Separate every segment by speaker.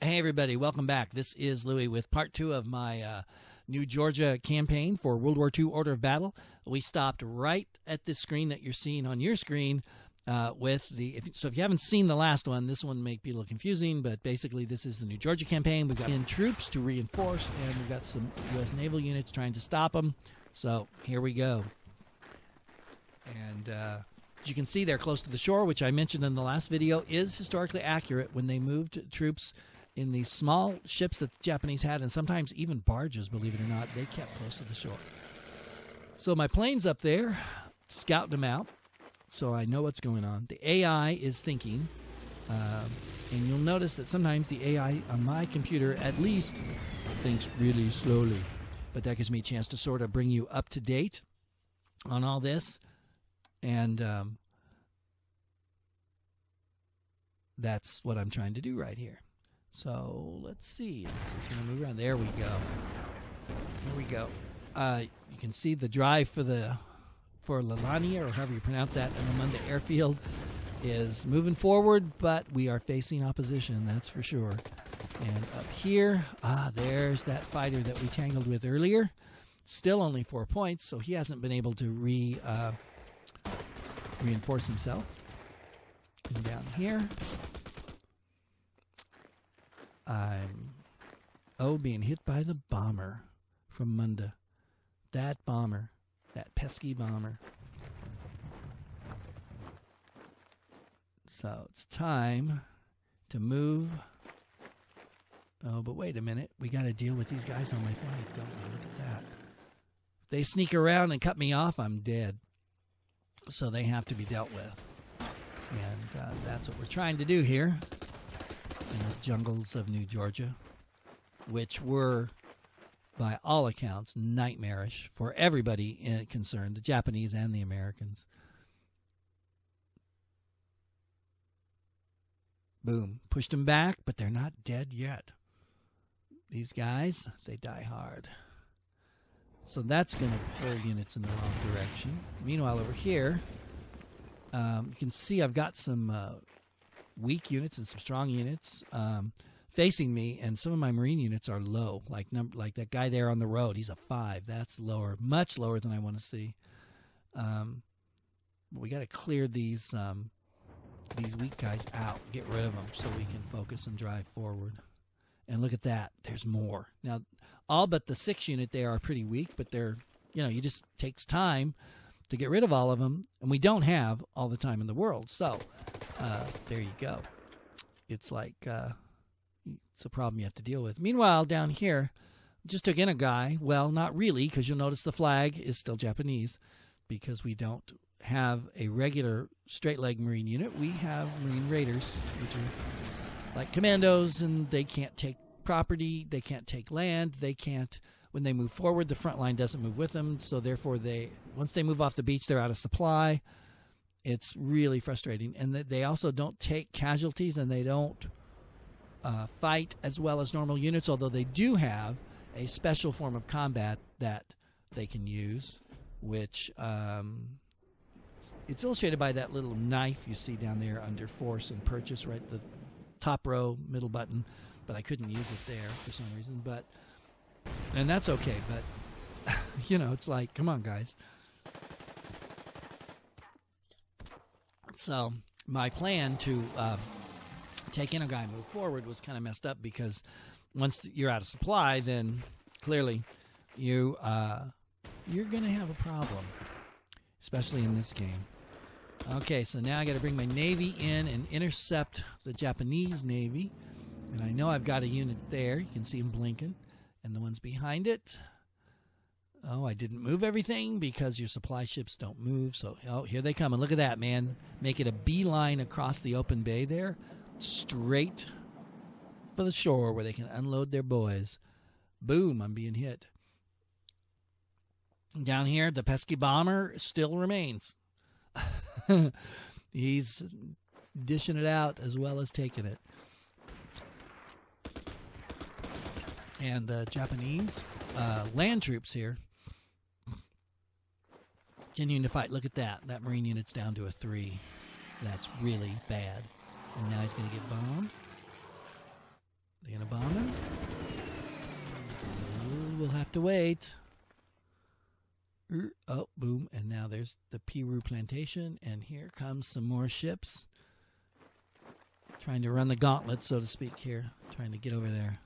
Speaker 1: Hey, everybody. Welcome back. This is Louis with part 2 of my New Georgia campaign for World War II Order of Battle. We stopped right at this screen that you're seeing on your screen with the... So if you haven't seen the last one, this one may be a little confusing, but basically this is the New Georgia campaign. We've got in troops to reinforce, and we've got some U.S. naval units trying to stop them. So here we go. And... you can see they're close to the shore, which I mentioned in the last video, is historically accurate. When they moved troops in these small ships that the Japanese had, and sometimes even barges, believe it or not, they kept close to the shore. So my plane's up there, scouting them out, so I know what's going on. The AI is thinking, and you'll notice that sometimes the AI on my computer at least thinks really slowly. But that gives me a chance to sort of bring you up to date on all this. And that's what I'm trying to do right here. So let's see. This is going to move around. There we go. There we go. You can see the drive for Lalania, or however you pronounce that, in the Munda airfield is moving forward, but we are facing opposition, that's for sure. And up here, there's that fighter that we tangled with earlier. Still only 4 points, so he hasn't been able to reinforce himself. And down here, I'm being hit by the bomber from Munda. That bomber, that pesky bomber. So it's time to move. Oh, but wait a minute. We got to deal with these guys on my flank, don't we? Look at that. If they sneak around and cut me off, I'm dead. So they have to be dealt with. And that's what we're trying to do here in the jungles of New Georgia, which were, by all accounts, nightmarish for everybody concerned, the Japanese and the Americans. Boom. Pushed them back, but they're not dead yet. These guys, they die hard. So that's going to pull units in the wrong direction. Meanwhile, over here, you can see I've got some weak units and some strong units facing me, and some of my Marine units are low, like that guy there on the road. He's a 5. That's lower, much lower than I want to see. We got to clear these weak guys out, get rid of them, so we can focus and drive forward. And look at that. There's more. Now, all but the 6 unit there are pretty weak, but they're, it just takes time to get rid of all of them, and we don't have all the time in the world. So, there you go. It's like, it's a problem you have to deal with. Meanwhile, down here, just took in a guy. Well, not really, because you'll notice the flag is still Japanese, because we don't have a regular straight-leg Marine unit. We have Marine Raiders, which are like commandos, and they can't take property, they can't take land, they can't, when they move forward, the front line doesn't move with them, so therefore once they move off the beach, they're out of supply. It's really frustrating. And they also don't take casualties, and they don't fight as well as normal units, although they do have a special form of combat that they can use, which it's illustrated by that little knife you see down there under Force and Purchase, right, the top row, middle button, but I couldn't use it there for some reason. And that's okay, but, it's like, come on, guys. So my plan to take in a guy and move forward was kind of messed up, because once you're out of supply, then clearly you're going to have a problem, especially in this game. Okay, so now I got to bring my Navy in and intercept the Japanese Navy. And I know I've got a unit there. You can see them blinking. And the ones behind it. Oh, I didn't move everything because your supply ships don't move. So, here they come. And look at that, man. Make it a beeline across the open bay there. Straight for the shore where they can unload their boys. Boom, I'm being hit. Down here, the pesky bomber still remains. He's dishing it out as well as taking it. And the Japanese land troops here continuing to fight. Look at that. That Marine unit's down to a 3. That's really bad. And now he's going to get bombed. They're going to wait. Oh, boom. And now there's the Piru plantation. And here comes some more ships. Trying to run the gauntlet, so to speak, here. Trying to get over there.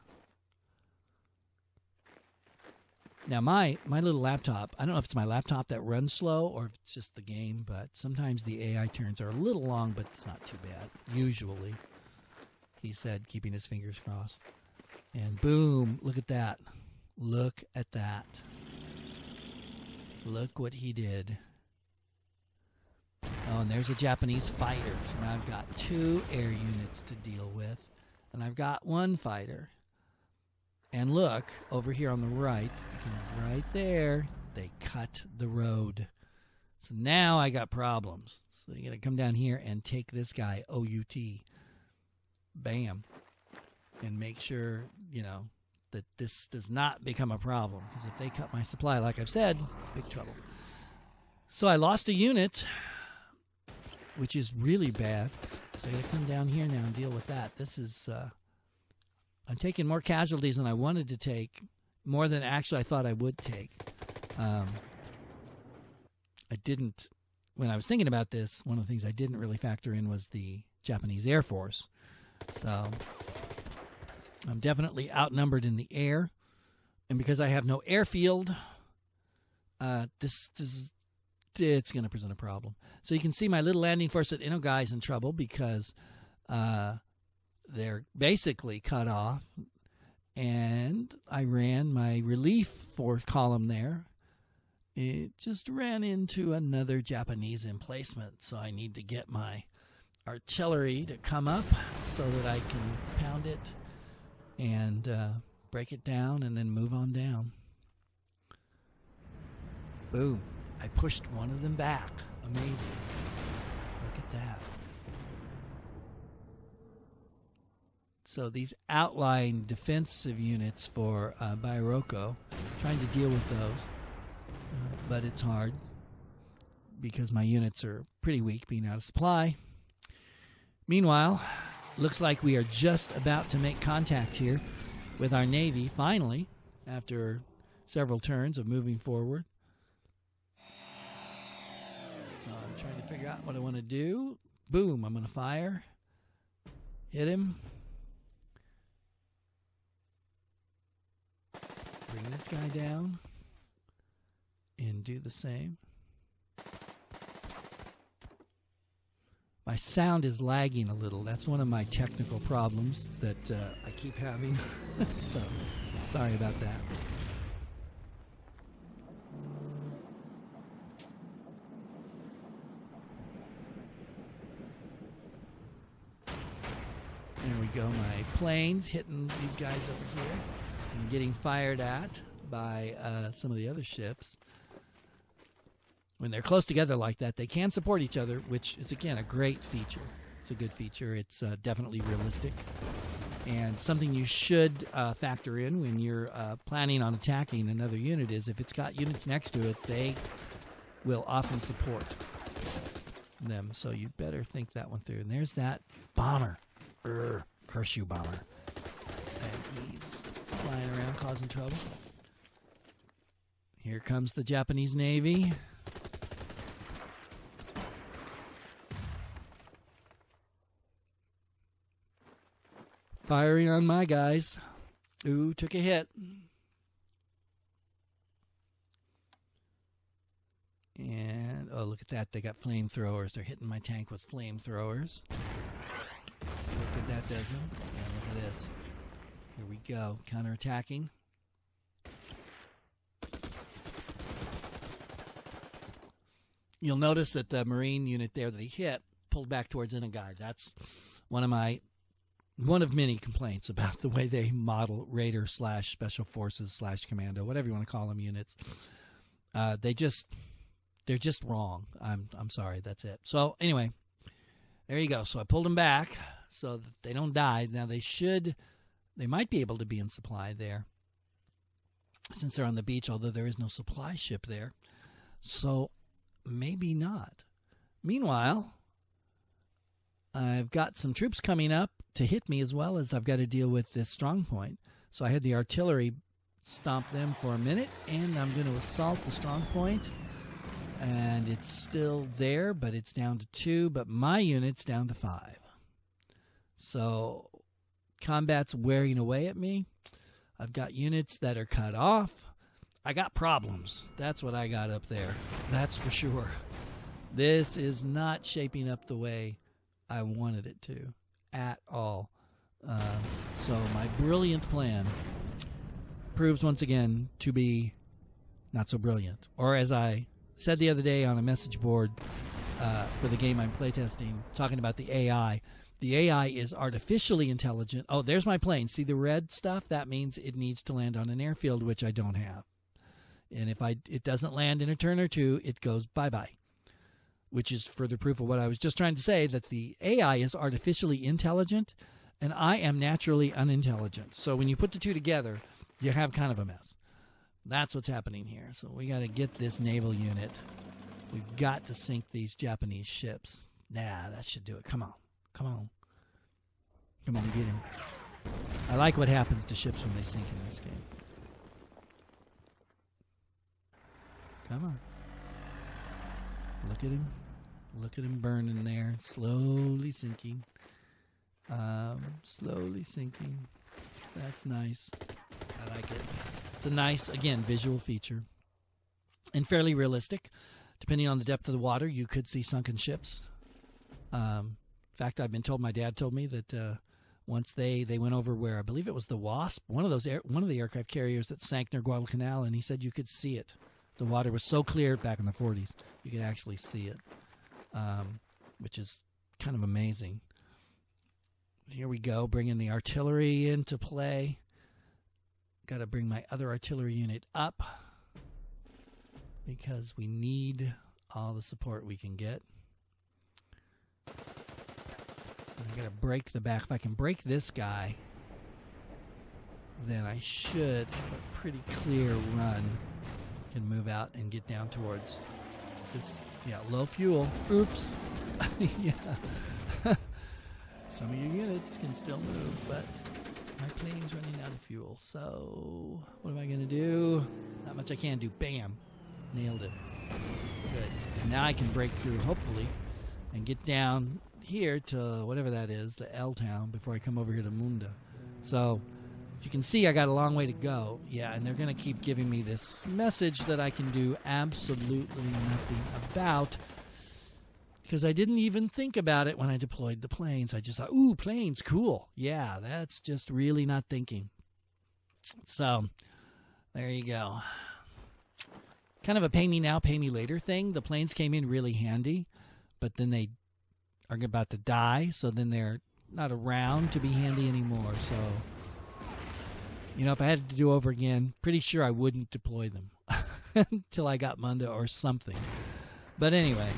Speaker 1: Now, my little laptop, I don't know if it's my laptop that runs slow or if it's just the game, but sometimes the AI turns are a little long, but it's not too bad. Usually, he said, keeping his fingers crossed. And boom, look at that. Look at that. Look what he did. Oh, and there's a Japanese fighter. So now I've got 2 air units to deal with, and I've got 1 fighter. And look, over here on the right, right there, they cut the road. So now I got problems. So you got to come down here and take this guy, OUT. Bam. And make sure, that this does not become a problem. Because if they cut my supply, like I've said, big trouble. So I lost a unit, which is really bad. So I got to come down here now and deal with that. This is... I'm taking more casualties than I wanted to take, more than actually I thought I would take. I didn't, when I was thinking about this, one of the things I didn't really factor in was the Japanese Air Force. So I'm definitely outnumbered in the air. And because I have no airfield, it's going to present a problem. So you can see my little landing force at Inogai is in trouble because... they're basically cut off, and I ran my relief force column there. It just ran into another Japanese emplacement, so I need to get my artillery to come up so that I can pound it and break it down and then move on down. Boom. I pushed one of them back. Amazing. Look at that. So these outlying defensive units for Bairoko, trying to deal with those, but it's hard because my units are pretty weak, being out of supply. Meanwhile, looks like we are just about to make contact here with our Navy, finally, after several turns of moving forward. So I'm trying to figure out what I want to do. Boom, I'm going to fire. Hit him. Bring this guy down and do the same. My sound is lagging a little. That's one of my technical problems that I keep having. So, sorry about that. There we go. My planes hitting these guys over here. And getting fired at by some of the other ships. When they're close together like that, they can support each other, which is, again, a great feature. It's a good feature. It's definitely realistic. And something you should factor in when you're planning on attacking another unit is if it's got units next to it, they will often support them. So you better think that one through. And there's that bomber. Curse you, bomber. And he's flying around causing trouble. Here comes the Japanese Navy. Firing on my guys. Ooh, took a hit. And, oh, look at that. They got flamethrowers. They're hitting my tank with flamethrowers. Let's see what good that does them. Yeah, look at this. Here we go. Counterattacking. You'll notice that the Marine unit there that he hit pulled back towards Inogai. That's one of many complaints about the way they model Raider / Special Forces / Commando, whatever you want to call them, units. They're just wrong. I'm sorry. That's it. So anyway, there you go. So I pulled them back so that they don't die. Now they might be able to be in supply there since they're on the beach, although there is no supply ship there. So maybe not. Meanwhile, I've got some troops coming up to hit me as well as I've got to deal with this strong point. So I had the artillery stomp them for a minute, and I'm going to assault the strong point. And it's still there, but it's down to 2, but my unit's down to 5. So combat's wearing away at me. I've got units that are cut off. I got problems. That's what I got up there. That's for sure. This is not shaping up the way I wanted it to at all. So my brilliant plan proves once again to be not so brilliant. Or as I said the other day on a message board for the game I'm playtesting, talking about the AI. The AI is artificially intelligent. Oh, there's my plane. See the red stuff? That means it needs to land on an airfield, which I don't have. And if it doesn't land in a turn or two, it goes bye-bye, which is further proof of what I was just trying to say, that the AI is artificially intelligent, and I am naturally unintelligent. So when you put the two together, you have kind of a mess. That's what's happening here. So we got to get this naval unit. We've got to sink these Japanese ships. Nah, that should do it. Come on. Come on. Come on, get him. I like what happens to ships when they sink in this game. Come on. Look at him. Look at him burning there. Slowly sinking. Slowly sinking. That's nice. I like it. It's a nice, again, visual feature. And fairly realistic. Depending on the depth of the water, you could see sunken ships. In fact, I've been told, my dad told me that once they went over where, I believe it was the Wasp, one of the aircraft carriers that sank near Guadalcanal, and he said you could see it. The water was so clear back in the 40s, you could actually see it, which is kind of amazing. Here we go, bringing the artillery into play. Got to bring my other artillery unit up because we need all the support we can get. I got to break the back. If I can break this guy, then I should have a pretty clear run. Can move out and get down towards this. Yeah, low fuel. Oops. Yeah. Some of your units can still move, but my plane's running out of fuel. So what am I going to do? Not much I can do. Bam. Nailed it. Good. So now I can break through, hopefully, and get down here to whatever that is, the L town, before I come over here to Munda. So if you can see, I got a long way to go. Yeah, and they're going to keep giving me this message that I can do absolutely nothing about, because I didn't even think about it when I deployed the planes. I just thought, ooh, planes, cool. Yeah, that's just really not thinking. So there you go. Kind of a pay me now, pay me later thing. The planes came in really handy, but then they are about to die, so then they're not around to be handy anymore. So, you know, if I had to do over again, pretty sure I wouldn't deploy them until I got Munda or something. But anyway,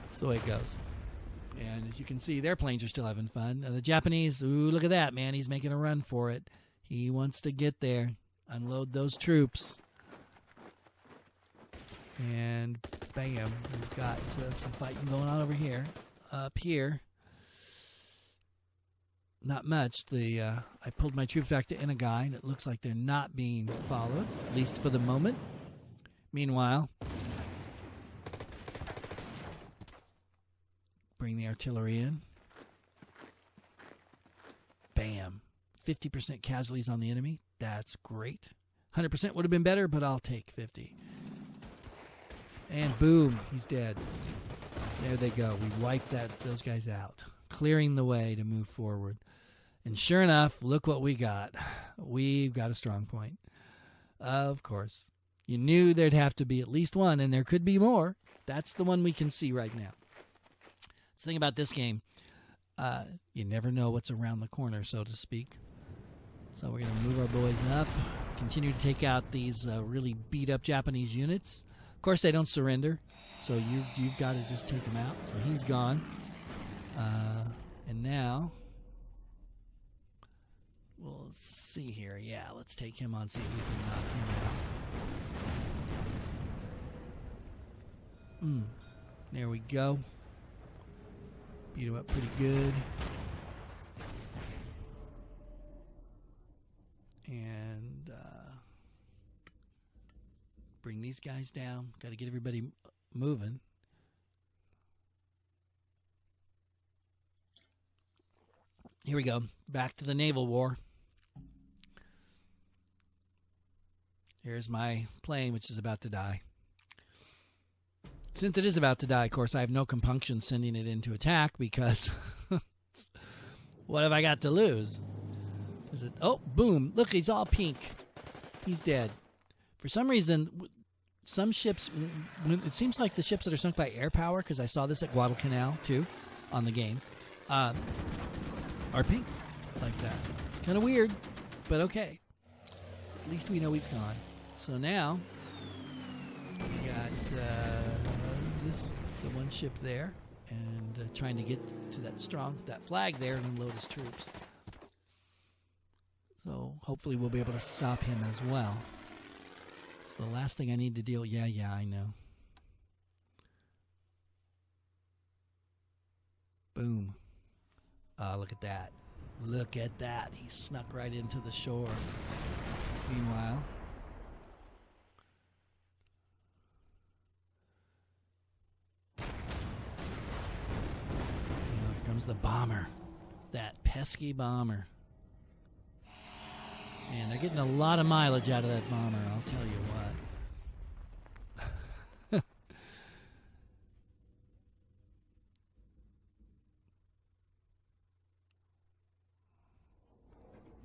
Speaker 1: that's the way it goes. And as you can see, their planes are still having fun. The Japanese, ooh, look at that, man. He's making a run for it. He wants to get there, unload those troops. And bam, we've got some fighting going on over here. Up here, not much. I pulled my troops back to Inagai, and it looks like they're not being followed, at least for the moment. Meanwhile, bring the artillery in. Bam. 50% casualties on the enemy. That's great. 100% would have been better, but I'll take 50. And boom, he's dead. There they go. We wiped those guys out, clearing the way to move forward. And sure enough, look what we got. We've got a strong point. Of course. You knew there'd have to be at least one, and there could be more. That's the one we can see right now. That's the thing about this game. You never know what's around the corner, so to speak. So we're going to move our boys up, continue to take out these really beat-up Japanese units. Of course, they don't surrender, so you've got to just take him out. So he's gone. And now, we'll see here. Yeah, let's take him on, see if we can knock him out. There we go. Beat him up pretty good. And bring these guys down. Got to get everybody moving. Here we go. Back to the naval war. Here's my plane, which is about to die. Since it is about to die, of course, I have no compunction sending it into attack because what have I got to lose? Is it? Oh, boom. Look, he's all pink. He's dead. For some reason, some ships, it seems like the ships that are sunk by air power, because I saw this at Guadalcanal, too, on the game, are pink like that. It's kind of weird, but okay. At least we know he's gone. So now, we got the one ship there, and trying to get to that flag there and unload his troops. So hopefully we'll be able to stop him as well. It's the last thing I need to deal. Yeah, I know. Boom. Look at that. Look at that. He snuck right into the shore. Meanwhile, here comes the bomber. That pesky bomber. Man, they're getting a lot of mileage out of that bomber, I'll tell you what.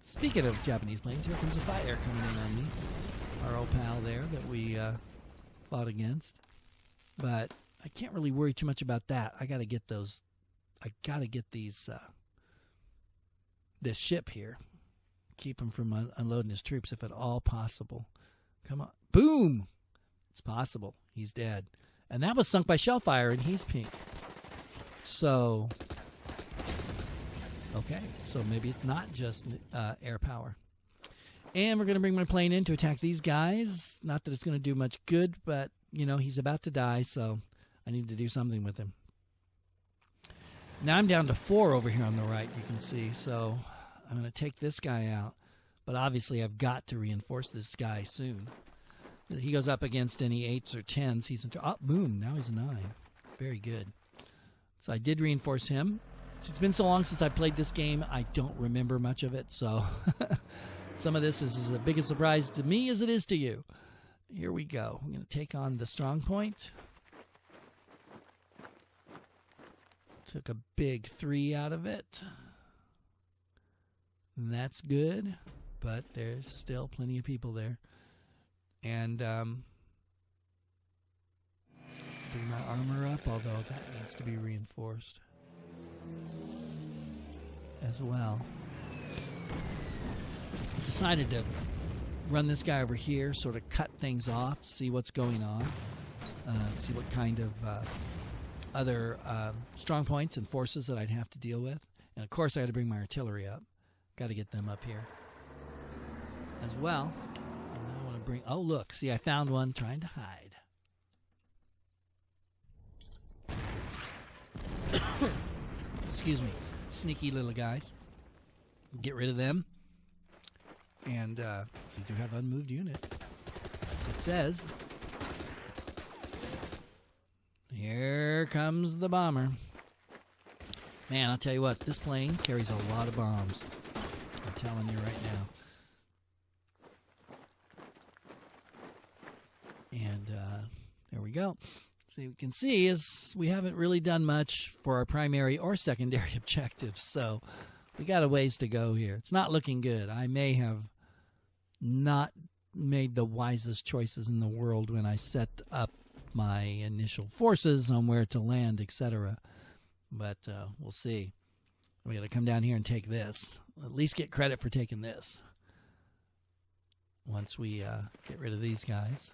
Speaker 1: Speaking of Japanese planes, here comes a fighter coming in on me. Our old pal there that we fought against. But I can't really worry too much about that. I got to get those. I got to get these. This ship here. Keep him from unloading his troops if at all possible. Come on. Boom! It's possible. He's dead. And that was sunk by shellfire, and he's pink. So, okay. So maybe it's not just air power. And we're going to bring my plane in to attack these guys. Not that it's going to do much good, but, you know, he's about to die, so I need to do something with him. Now I'm down to 4 over here on the right, you can see. So I'm going to take this guy out. But obviously I've got to reinforce this guy soon. He goes up against any 8s or 10s. He's in boom, now he's a 9. Very good. So I did reinforce him. It's been so long since I played this game, I don't remember much of it. So some of this is as big a surprise to me as it is to you. Here we go. I'm going to take on the strong point. Took a big 3 out of it. And that's good, but there's still plenty of people there. And bring my armor up, although that needs to be reinforced as well. I decided to run this guy over here, sort of cut things off, see what's going on, see what kind of other strong points and forces that I'd have to deal with. And of course I had to bring my artillery up. Got to get them up here as well. And I want to bring, oh look, see I found one trying to hide. Excuse me. Sneaky little guys. Get rid of them. And we do have unmoved units. It says, here comes the bomber. Man, I'll tell you what, this plane carries a lot of bombs. I'm telling you right now. And there we go. So you can see is we haven't really done much for our primary or secondary objectives. So we got a ways to go here. It's not looking good. I may have not made the wisest choices in the world when I set up my initial forces on where to land, etc. But we'll see. We got to come down here and take this. At least get credit for taking this. Once we get rid of these guys.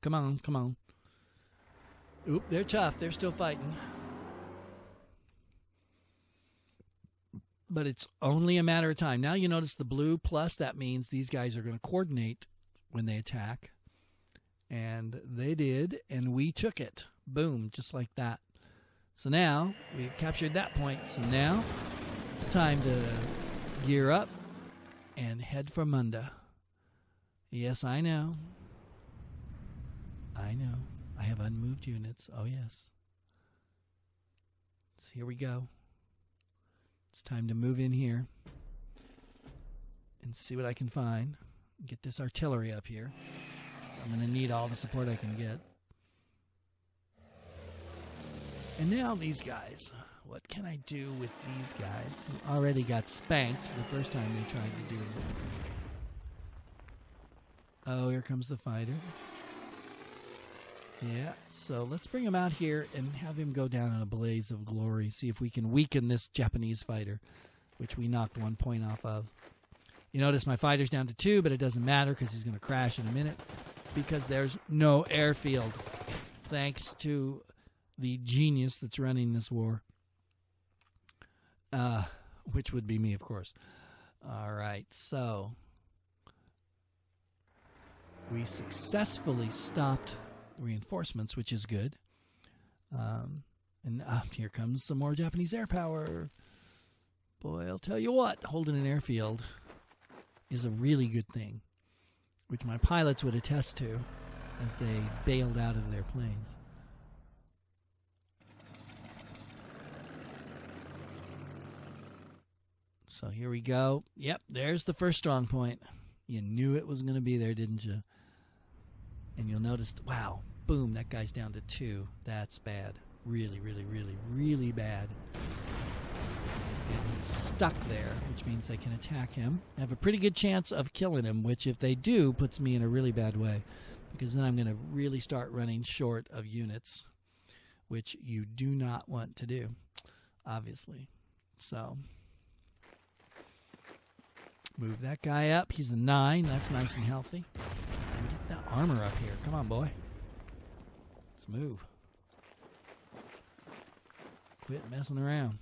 Speaker 1: Come on, come on. Oop, they're tough. They're still fighting. But it's only a matter of time. Now you notice the blue plus, that means these guys are going to coordinate when they attack. And they did, and we took it. Boom, just like that. So now we've captured that point. So now it's time to gear up and head for Munda. Yes, I know. I know. I have unmoved units. Oh, yes. So here we go. It's time to move in here and see what I can find. Get this artillery up here. So I'm going to need all the support I can get. And now these guys. What can I do with these guys who already got spanked the first time they tried to do it? Oh, here comes the fighter. Yeah, so let's bring him out here and have him go down in a blaze of glory. See if we can weaken this Japanese fighter, which we knocked 1 point off of. You notice my fighter's down to 2, but it doesn't matter because he's going to crash in a minute because there's no airfield, thanks to the genius that's running this war, which would be me, of course. All right, so we successfully stopped reinforcements, which is good. And here comes some more Japanese air power. Boy, I'll tell you what, holding an airfield is a really good thing, which my pilots would attest to as they bailed out of their planes. So here we go. Yep, there's the first strong point. You knew it was going to be there, didn't you? And you'll notice, wow, boom, that guy's down to 2. That's bad. Really, really, really, really bad. And he's stuck there, which means they can attack him. I have a pretty good chance of killing him, which if they do, puts me in a really bad way. Because then I'm going to really start running short of units, which you do not want to do, obviously. So move that guy up. He's a 9. That's nice and healthy. And get that armor up here. Come on, boy. Let's move. Quit messing around.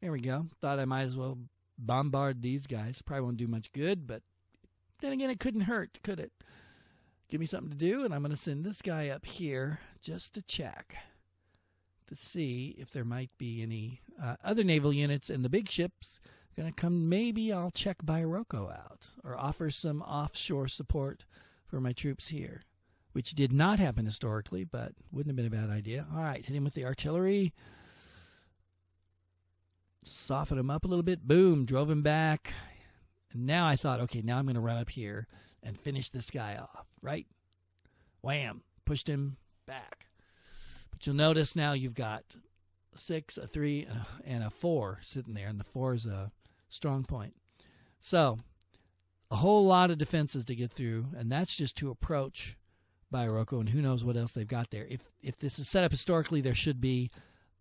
Speaker 1: There we go. Thought I might as well bombard these guys. Probably won't do much good, but then again, it couldn't hurt, could it? Give me something to do, and I'm going to send this guy up here just to check to see if there might be any other naval units in the big ships going to come. Maybe I'll check Bairoko out or offer some offshore support for my troops here, which did not happen historically, but wouldn't have been a bad idea. All right, hit him with the artillery. Soften him up a little bit. Boom, drove him back. And now I thought, okay, now I'm going to run up here and finish this guy off, right? Wham, pushed him back. But you'll notice now you've got a 6, a 3, and a 4 sitting there, and the 4 is a strong point. So a whole lot of defenses to get through, and that's just to approach Bairoko, and who knows what else they've got there. If this is set up historically, there should be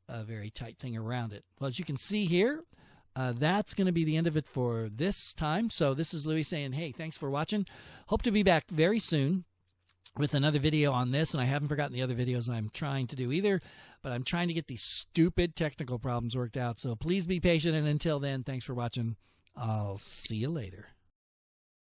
Speaker 1: a very tight thing around it. Well, as you can see here, that's going to be the end of it for this time. So this is Louis saying, hey, thanks for watching. Hope to be back very soon with another video on this. And I haven't forgotten the other videos I'm trying to do either, but I'm trying to get these stupid technical problems worked out. So please be patient. And until then, thanks for watching. I'll see you later.